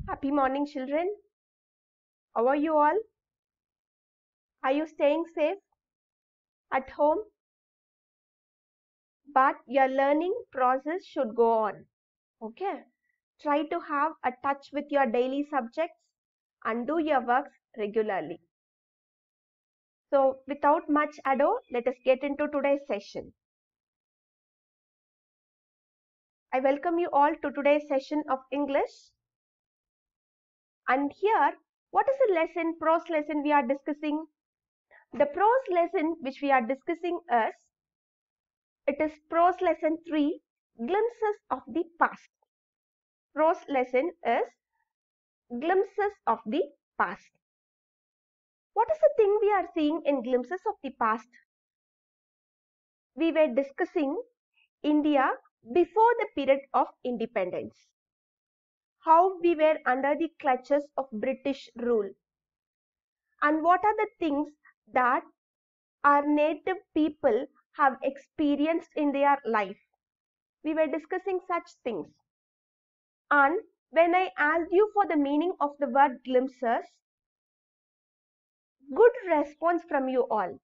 Happy morning, children. How are you all? Are you staying safe at home? But your learning process should go on. Okay? Try to have a touch with your daily subjects and do your works regularly. So, without much ado, let us get into today's session. I welcome you all to today's session of English. And here, what is the lesson, prose lesson we are discussing? The prose lesson which we are discussing is, it is prose lesson 3, Glimpses of the Past. Prose lesson is Glimpses of the Past. What is the thing we are seeing in Glimpses of the Past? We were discussing India before the period of independence. How we were under the clutches of British rule. And what are the things that our native people have experienced in their life? We were discussing such things. And when I asked you for the meaning of the word glimpses, good response from you all.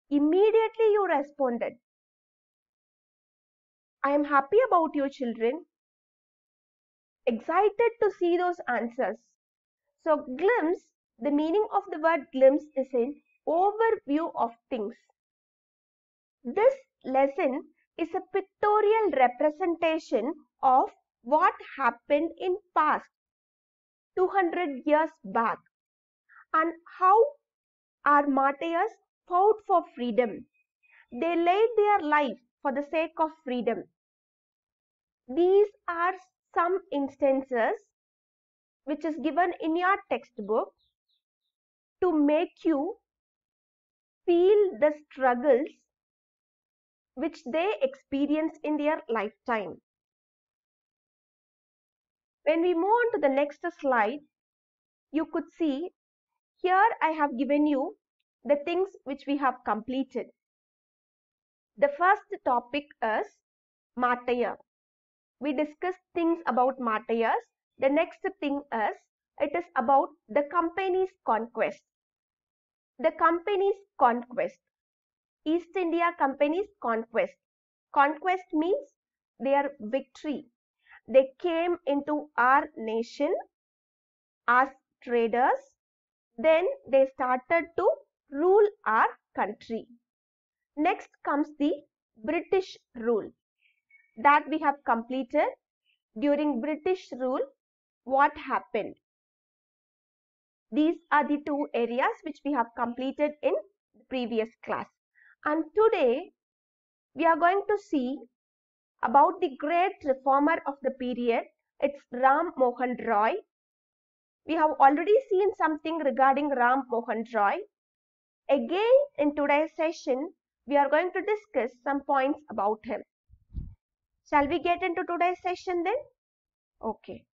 Immediately you responded. I am happy about you, children. Excited to see those answers. So glimpse, the meaning of the word glimpse is an overview of things. This lesson is a pictorial representation of what happened in past 200 years back and how our martyrs fought for freedom. They laid their life for the sake of freedom. These are some instances which is given in your textbook to make you feel the struggles which they experienced in their lifetime. When we move on to the next slide, you could see here I have given you the things which we have completed. The first topic is martyr. We discussed things about martyrs. The next thing is, it is about the company's conquest. The company's conquest. East India Company's conquest. Conquest means their victory. They came into our nation as traders. Then they started to rule our country. Next comes the British rule that we have completed. During British rule, what happened? These are the two areas which we have completed in the previous class. And today, we are going to see about the great reformer of the period. It's Ram Mohan Roy. We have already seen something regarding Ram Mohan Roy. Again, in today's session, we are going to discuss some points about him. Shall we get into today's session then? Okay.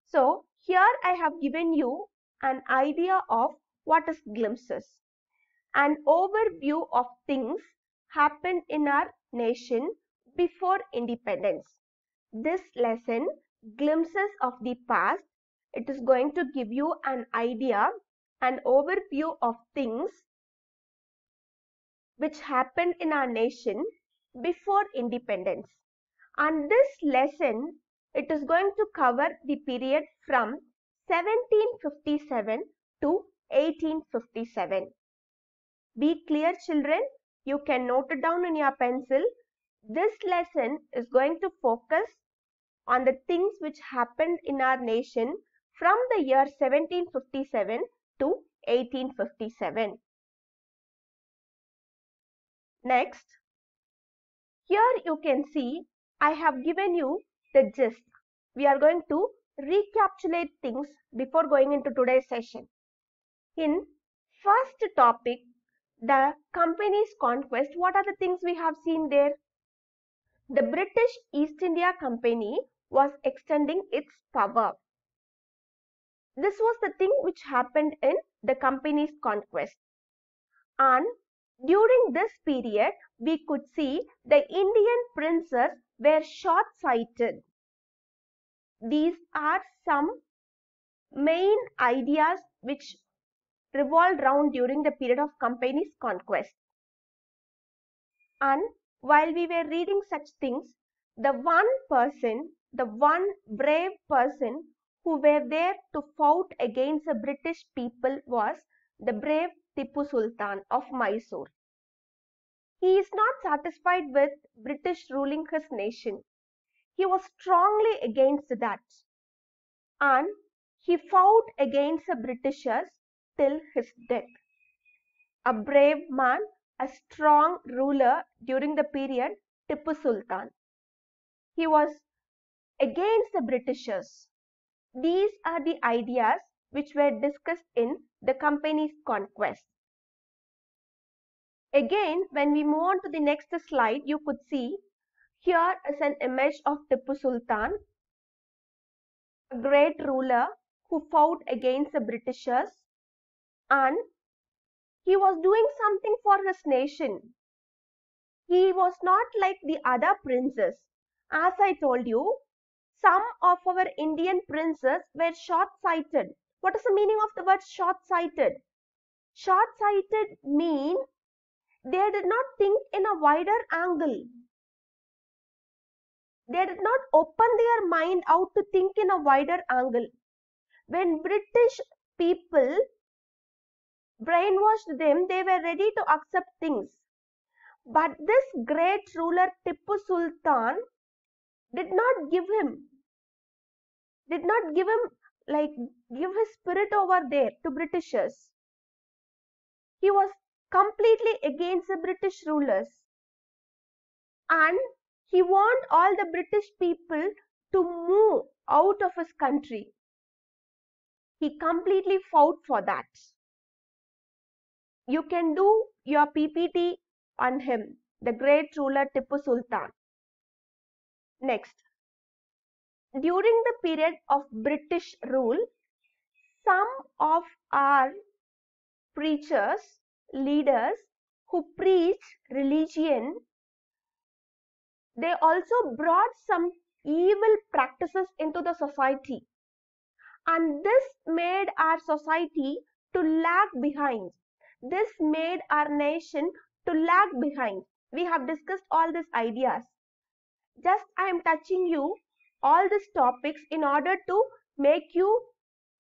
So, here I have given you an idea of what is glimpses. An overview of things happened in our nation before independence. This lesson, Glimpses of the Past, it is going to give you an idea, an overview of things which happened in our nation before independence. And this lesson, it is going to cover the period from 1757 to 1857. Be clear, children. You can note it down in your pencil. This lesson is going to focus on the things which happened in our nation from the year 1757 to 1857. Next, here you can see I have given you the gist. We are going to recapitulate things before going into today's session. In first topic, the company's conquest, what are the things we have seen there? The British East India Company was extending its power. This was the thing which happened in the company's conquest. And during this period, we could see the Indian princes were short-sighted. These are some main ideas which revolved around during the period of company's conquest. And while we were reading such things, the one brave person who were there to fight against the British people was the brave Tipu Sultan of Mysore. He is not satisfied with British ruling his nation. He was strongly against that, and he fought against the Britishers till his death. A brave man, a strong ruler during the period Tipu Sultan. He was against the Britishers. These are the ideas which were discussed in the company's conquest. Again, when we move on to the next slide, you could see here is an image of Tipu Sultan, a great ruler who fought against the Britishers, and he was doing something for his nation. He was not like the other princes. As I told you, some of our Indian princes were short-sighted. What is the meaning of the word short-sighted? Short-sighted means they did not think in a wider angle. They did not open their mind out to think in a wider angle. When British people brainwashed them, they were ready to accept things. But this great ruler Tipu Sultan did not give his spirit over there to Britishers. He was completely against the British rulers, and he warned all the British people to move out of his country. He completely fought for that. You can do your PPT on him, the great ruler Tipu Sultan. Next, during the period of British rule, some of our preachers, leaders who preach religion, they also brought some evil practices into the society, and this made our society to lag behind. This made our nation to lag behind. We have discussed all these ideas. Just I am touching you all these topics in order to make you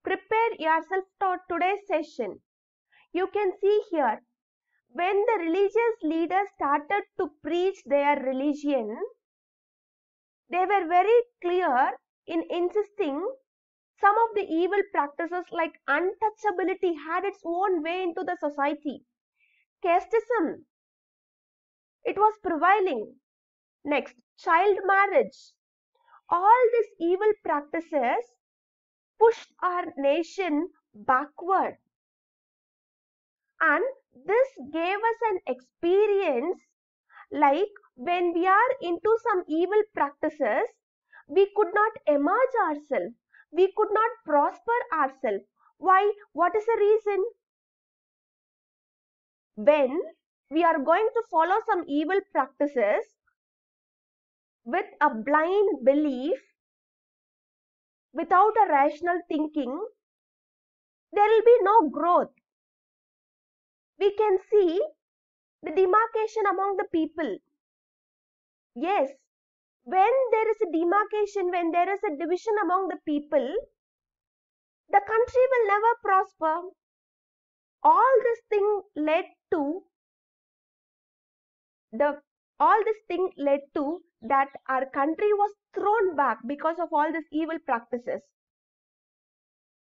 prepare yourself for today's session. You can see here, when the religious leaders started to preach their religion, they were very clear in insisting some of the evil practices like untouchability had its own way into the society. Casteism, it was prevailing. Next, child marriage. All these evil practices pushed our nation backward. And this gave us an experience like when we are into some evil practices, we could not emerge ourselves. We could not prosper ourselves. Why? What is the reason? When we are going to follow some evil practices with a blind belief, without a rational thinking, there will be no growth. We can see the demarcation among the people. Yes, when there is a demarcation, when there is a division among the people, the country will never prosper. All this thing led to that our country was thrown back because of all these evil practices.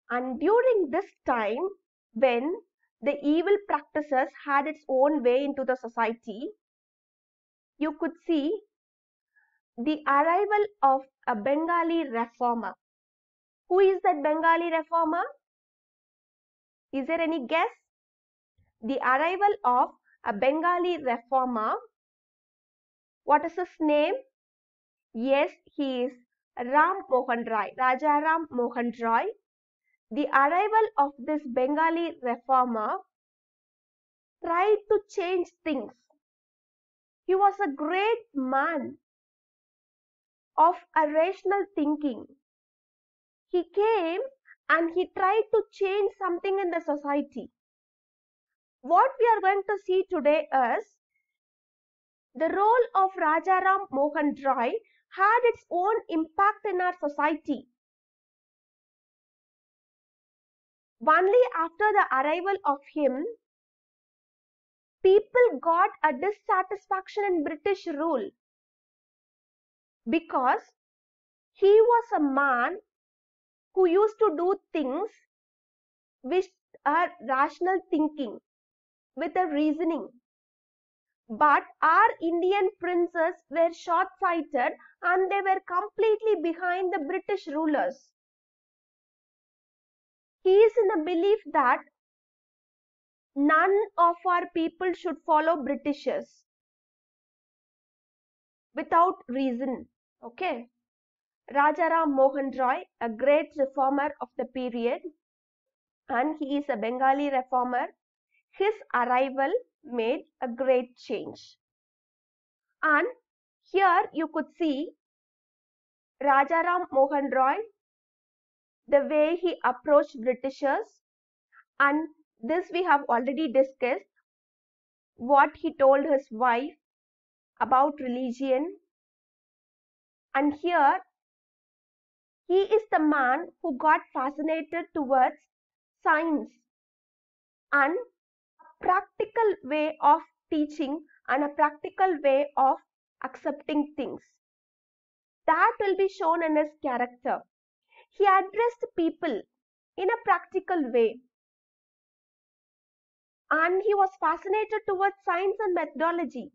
And during this time, when the evil practices had its own way into the society, you could see the arrival of a Bengali reformer. Who is that Bengali reformer? Is there any guess? The arrival of a Bengali reformer. What is his name? Yes, he is Ram Mohan Roy, Raja Ram Mohan Roy. The arrival of this Bengali reformer tried to change things. He was a great man of a rational thinking. He came and he tried to change something in the society. What we are going to see today is the role of Rajaram Mohan Roy had its own impact in our society. Only after the arrival of him, people got a dissatisfaction in British rule because he was a man who used to do things with a rational thinking, with a reasoning. But our Indian princes were short-sighted and they were completely behind the British rulers. He is in the belief that none of our people should follow Britishers without reason. Okay. Rajaram Mohan Roy, a great reformer of the period, and he is a Bengali reformer. His arrival made a great change. And here you could see Rajaram Mohan Roy, the way he approached Britishers, and this we have already discussed, what he told his wife about religion. And here he is the man who got fascinated towards science and a practical way of teaching and a practical way of accepting things. That will be shown in his character. He addressed people in a practical way. And he was fascinated towards science and methodology.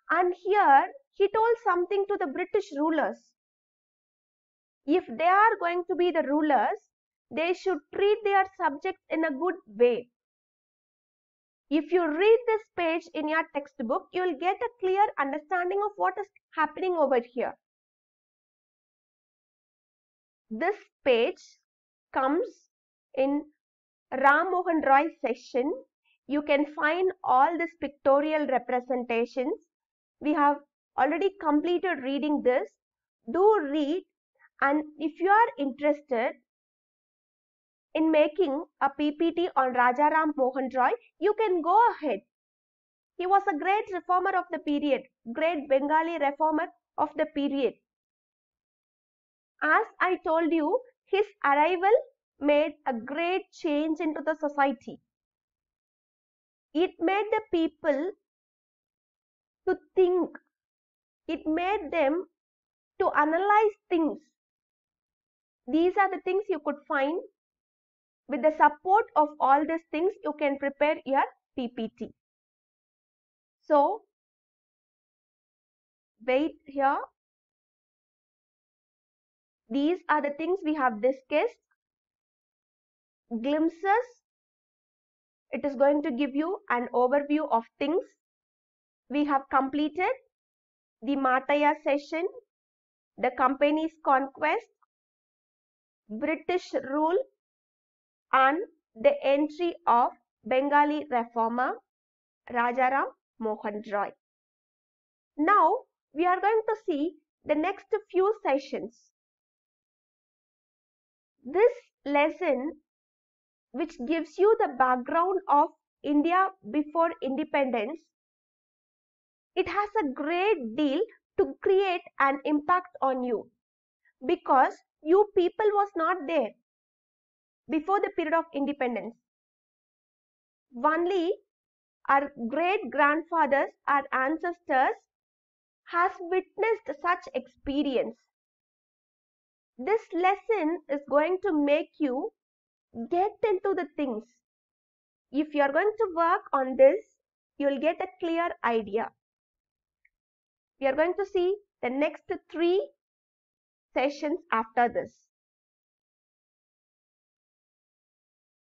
And here he told something to the British rulers. If they are going to be the rulers, they should treat their subjects in a good way. If you read this page in your textbook, you will get a clear understanding of what is happening over here. This page comes in Ram Mohan Roy's section. You can find all these pictorial representations. We have already completed reading this. Do read, and if you are interested in making a PPT on Rajaram Mohan Roy, you can go ahead. He was a great reformer of the period, great Bengali reformer of the period. As I told you, his arrival made a great change into the society. It made the people to think. It made them to analyze things. These are the things you could find. With the support of all these things, you can prepare your PPT. So, wait here. These are the things we have discussed. Glimpses. It is going to give you an overview of things. We have completed the Mataya session, the company's conquest, British rule, and the entry of Bengali reformer Rajaram Mohan Roy. Now we are going to see the next few sessions. This lesson, which gives you the background of India before independence, it has a great deal to create an impact on you, because you people was not there before the period of independence. Only our great grandfathers, our ancestors has witnessed such experience. This lesson is going to make you get into the things. If you are going to work on this, you will get a clear idea. We are going to see the next 3 sessions after this.